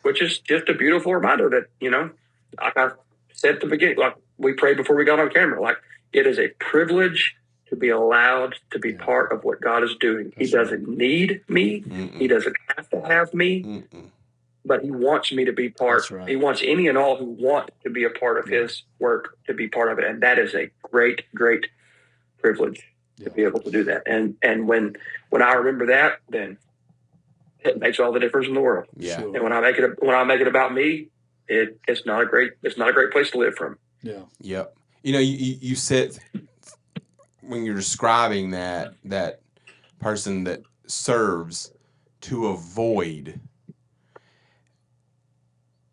Which is just a beautiful reminder that, you know, like I said at the beginning, like we prayed before we got on camera, like it is a privilege to be allowed to be part of what God is doing. He doesn't need me. Mm-mm. He doesn't have to have me. Mm-mm. But he wants me to be part. Right. He wants any and all who want to be a part of his work to be part of it. And that is a great, great privilege to be able to do that. And when I remember that, then it makes all the difference in the world. Yeah. Sure. And when I make it about me, it's not a great place to live from. Yeah. Yep. You know, you said when you're describing that person that serves to avoid,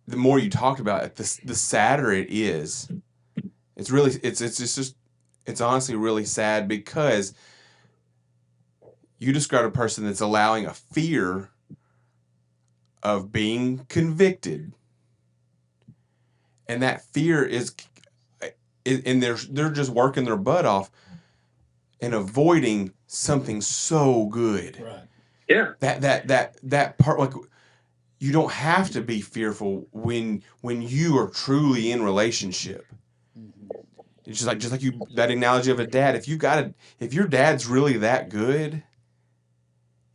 the more you talked about it, the sadder it is. It's really, it's honestly really sad, because you described a person that's allowing a fear of being convicted, and that fear is, and they're just working their butt off and avoiding something so good. Right. Yeah. That part, like, you don't have to be fearful when you are truly in relationship. Mm-hmm. It's just like you, that analogy of a dad. If your dad's really that good,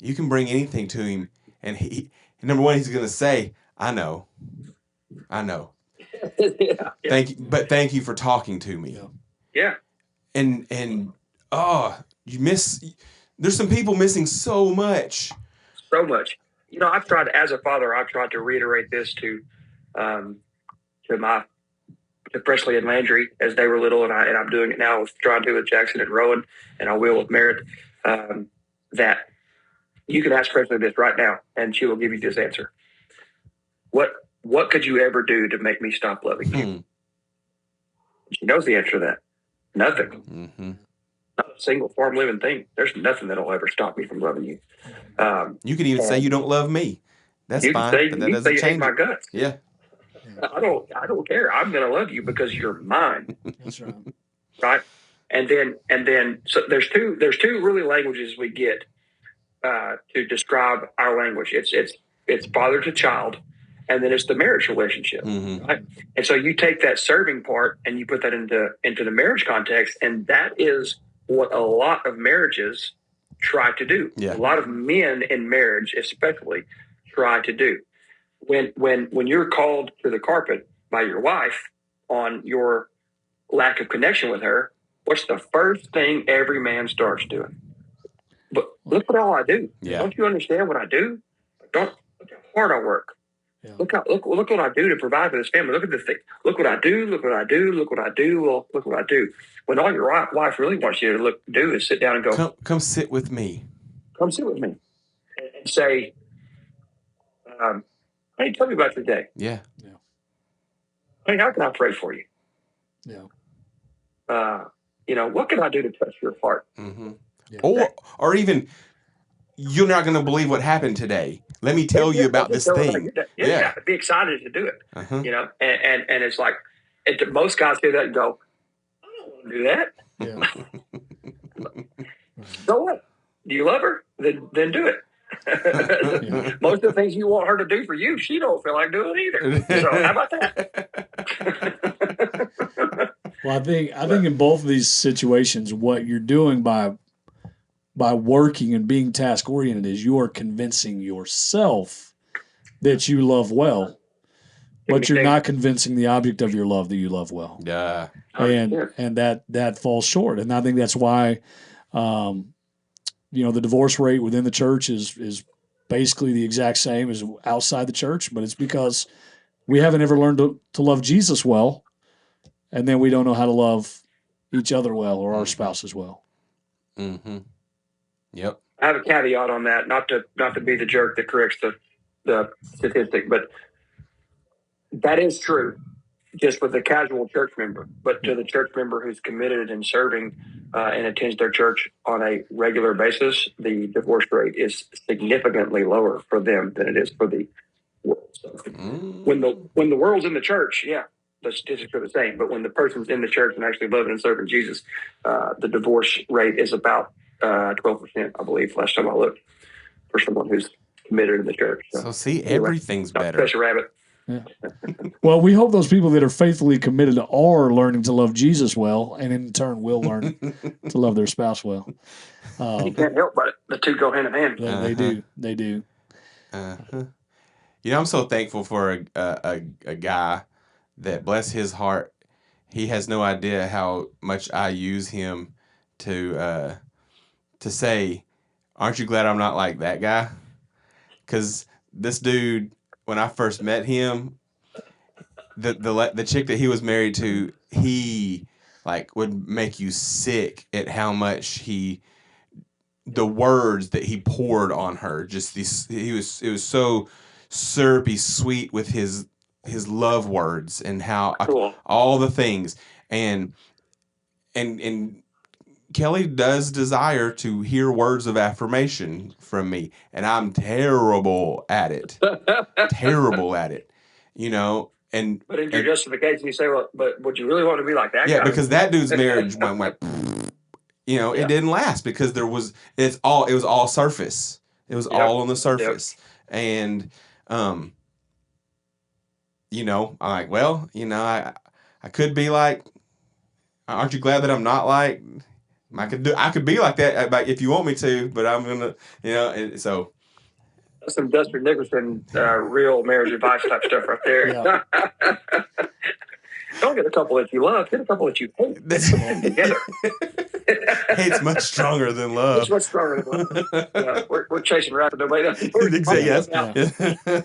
you can bring anything to him, and number one, he's going to say, I know. Yeah. Thank you for talking to me. Yeah. And there's some people missing so much. So much. You know, as a father, I've tried to reiterate this to Presley and Landry as they were little, and I'm doing it now trying to with Jackson and Rowan, and I will with Merritt, that you can ask Presley this right now, and she will give you this answer. What could you ever do to make me stop loving you? She knows the answer to that. Nothing. Mm-hmm. Not a single farm living thing. There's nothing that'll ever stop me from loving you. You could even say you don't love me. That's fine, but that doesn't change. You hate my guts. Yeah. I don't care. I'm going to love you because you're mine. That's right. Right. And then so there's two really languages we get to describe our language. It's father to child, and then it's the marriage relationship. Mm-hmm. Right. And so you take that serving part and you put that into the marriage context, and that is what a lot of marriages try to do. Yeah. A lot of men in marriage, especially, try to do. When you're called to the carpet by your wife on your lack of connection with her, what's the first thing every man starts doing? But look at all I do. Yeah. Don't you understand what I do? Look how hard I work. Yeah. Look what I do to provide for this family. Look at this thing. Look what I do. Look what I do. Look what I do. Well, look what I do. When all your wife really wants you to do is sit down and go, come sit with me. Come sit with me, and say, Hey, tell me about your day. Yeah. Hey, how can I pray for you? Yeah. What can I do to touch your heart? Mm-hmm. Yeah. Or even, you're not going to believe what happened today. Let me tell you about this thing. Yeah, be excited to do it. Uh-huh. And it's like, most guys hear that and go, I don't want to do that. Yeah. So what? Do you love her? Then do it. Yeah. Most of the things you want her to do for you, she don't feel like doing either. So how about that? Well, I think in both of these situations, what you're doing by working and being task oriented is you are convincing yourself that you love well, but you're not convincing the object of your love that you love well. Yeah. And that falls short. And I think that's why, the divorce rate within the church is basically the exact same as outside the church, but it's because we haven't ever learned to love Jesus well, and then we don't know how to love each other well or our spouses well. Mm-hmm. Yep. I have a caveat on that, not to be the jerk that corrects the statistic, but that is true just with the casual church member. But to the church member who's committed and serving and attends their church on a regular basis, the divorce rate is significantly lower for them than it is for the world. So when the world's in the church, yeah, the statistics are the same. But when the person's in the church and actually loving and serving Jesus, the divorce rate is about 12%, I believe, last time I looked, for someone who's committed in the church. So see, everything's better. Pressure rabbit. Yeah. Well, we hope those people that are faithfully committed are learning to love Jesus well, and in turn will learn to love their spouse well. You can't help but it. The two go hand in hand. They do. They do. Uh-huh. I'm so thankful for a guy that, bless his heart, he has no idea how much I use him to say, aren't you glad I'm not like that guy? Because this dude, when I first met him, the chick that he was married to, he would make you sick at how much the words that he poured on her. Just it was so syrupy sweet with his love words and how all the things and Kelly does desire to hear words of affirmation from me, and I'm terrible at it. Terrible at it, But in your justification, you say, "Well, but would you really want to be like that guy?" Yeah, because that dude's marriage went, it didn't last because it was all surface. It was all on the surface, and I'm like, well, I could be like, aren't you glad that I'm not like? I could be like that if you want me to, but I'm gonna, so. That's some Dustin Nicholson real marriage advice type stuff right there. Yeah. Don't get a couple that you love, get a couple that you hate. Together. Hate's much stronger than love. It's much stronger than love. We're chasing rabbit nobody else. Yes.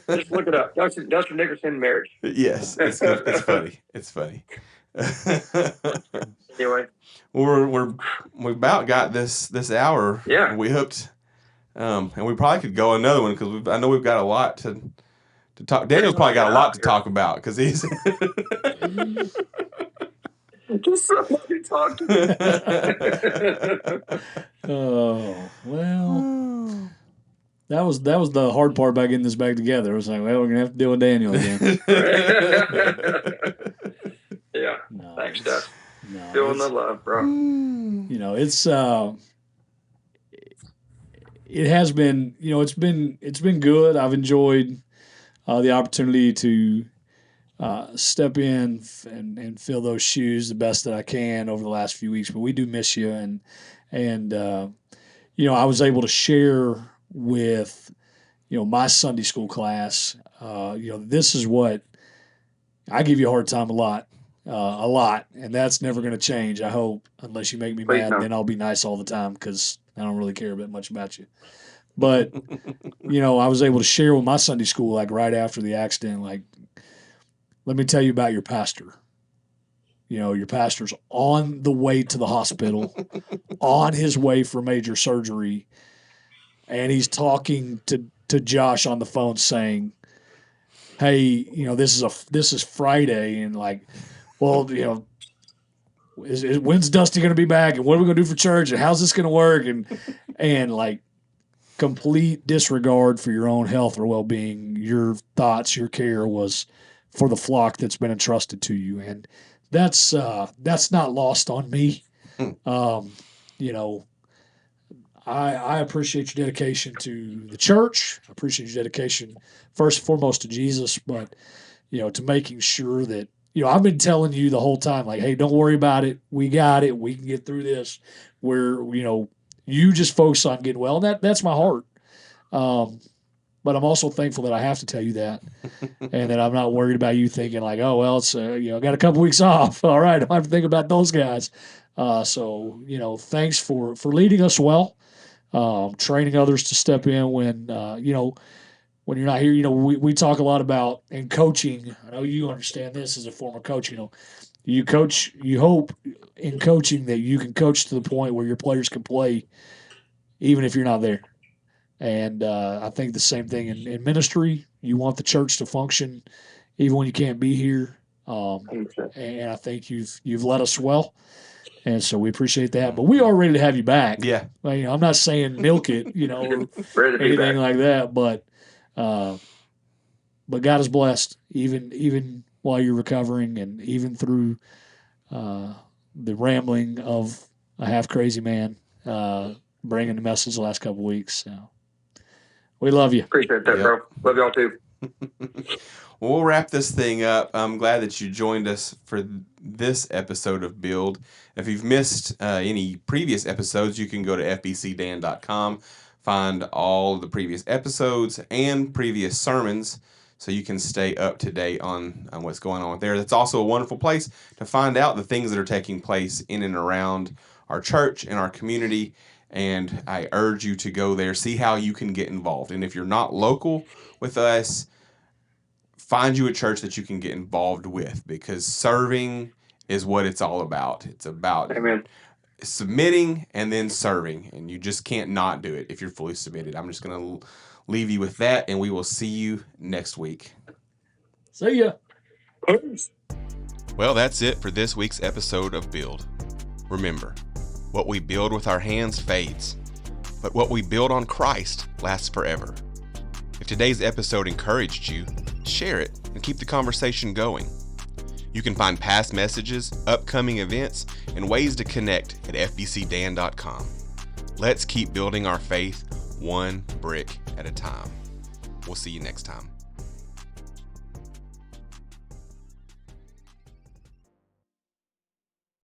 Just look it up. Dustin Nicholson marriage. Yes, it's funny. It's funny. Anyway, well, we about got this hour. Yeah, we hooked, and we probably could go another one because I know we've got a lot to talk. Daniel's probably got a lot to talk about because he's. Just somebody talk to me. Oh well. That was the hard part about getting this back together. It was like, well, we're gonna have to deal with Daniel again. Yeah. No, thanks, Dust. Feeling the love, bro. It's it has been, it's been good. I've enjoyed the opportunity to step in and fill those shoes the best that I can over the last few weeks. But we do miss you, and I was able to share with my Sunday school class. This is what I give you a hard time a lot, and that's never going to change. I hope, unless you make me mad, then I'll be nice all the time because I don't really care that much about you. But I was able to share with my Sunday school right after the accident, let me tell you about your pastor. Your pastor's on the way to the hospital, on his way for major surgery, and he's talking to to Josh on the phone saying, "Hey, you know, this is Friday, and like, well, you know, when's Dusty going to be back, and what are we going to do for church, and how's this going to work?" And like complete disregard for your own health or well-being. Your thoughts, your care was for the flock that's been entrusted to you, and that's not lost on me. You know, I appreciate your dedication to the church. I appreciate your dedication, first and foremost, to Jesus, but, you know, to making sure that, you know, I've been telling you the whole time, like, hey, don't worry about it. We got it. We can get through this. Where, you know, you just focus on getting well. And that's my heart. But I'm also thankful that I have to tell you that, and that I'm not worried about you thinking like, oh, well, it's, you know, got a couple weeks off. All right, I don't have to think about those guys. So, you know, thanks for leading us well. Training others to step in when, you know, when you're not here. You know, we talk a lot about in coaching. I know you understand this as a former coach. You know, you coach. You hope in coaching that you can coach to the point where your players can play, even if you're not there. And I think the same thing in ministry. You want the church to function even when you can't be here. And I think you've led us well. And so we appreciate that, but we are ready to have you back. Yeah. Well, you know, I'm not saying milk it, you know, or anything like that, but God is blessed even while you're recovering, and even through the rambling of a half crazy man bringing the message the last couple of weeks. So we love you. Appreciate that, bro. Love y'all too. Well, we'll wrap this thing up. I'm glad that you joined us for this episode of Build. If you've missed any previous episodes, you can go to fbcdan.com, find all the previous episodes and previous sermons, so you can stay up to date on what's going on there. That's also a wonderful place to find out the things that are taking place in and around our church and our community. And I urge you to go there, see how you can get involved. And if you're not local with us, find you a church that you can get involved with, because serving is what it's all about. It's about Amen. Submitting and then serving, and you just can't not do it if you're fully submitted. I'm just going to leave you with that, and we will see you next week. See ya. Well, that's it for this week's episode of Build. Remember, what we build with our hands fades, but what we build on Christ lasts forever. If today's episode encouraged you, share it and keep the conversation going. You can find past messages, upcoming events, and ways to connect at fbcdan.com. Let's keep building our faith one brick at a time. We'll see you next time.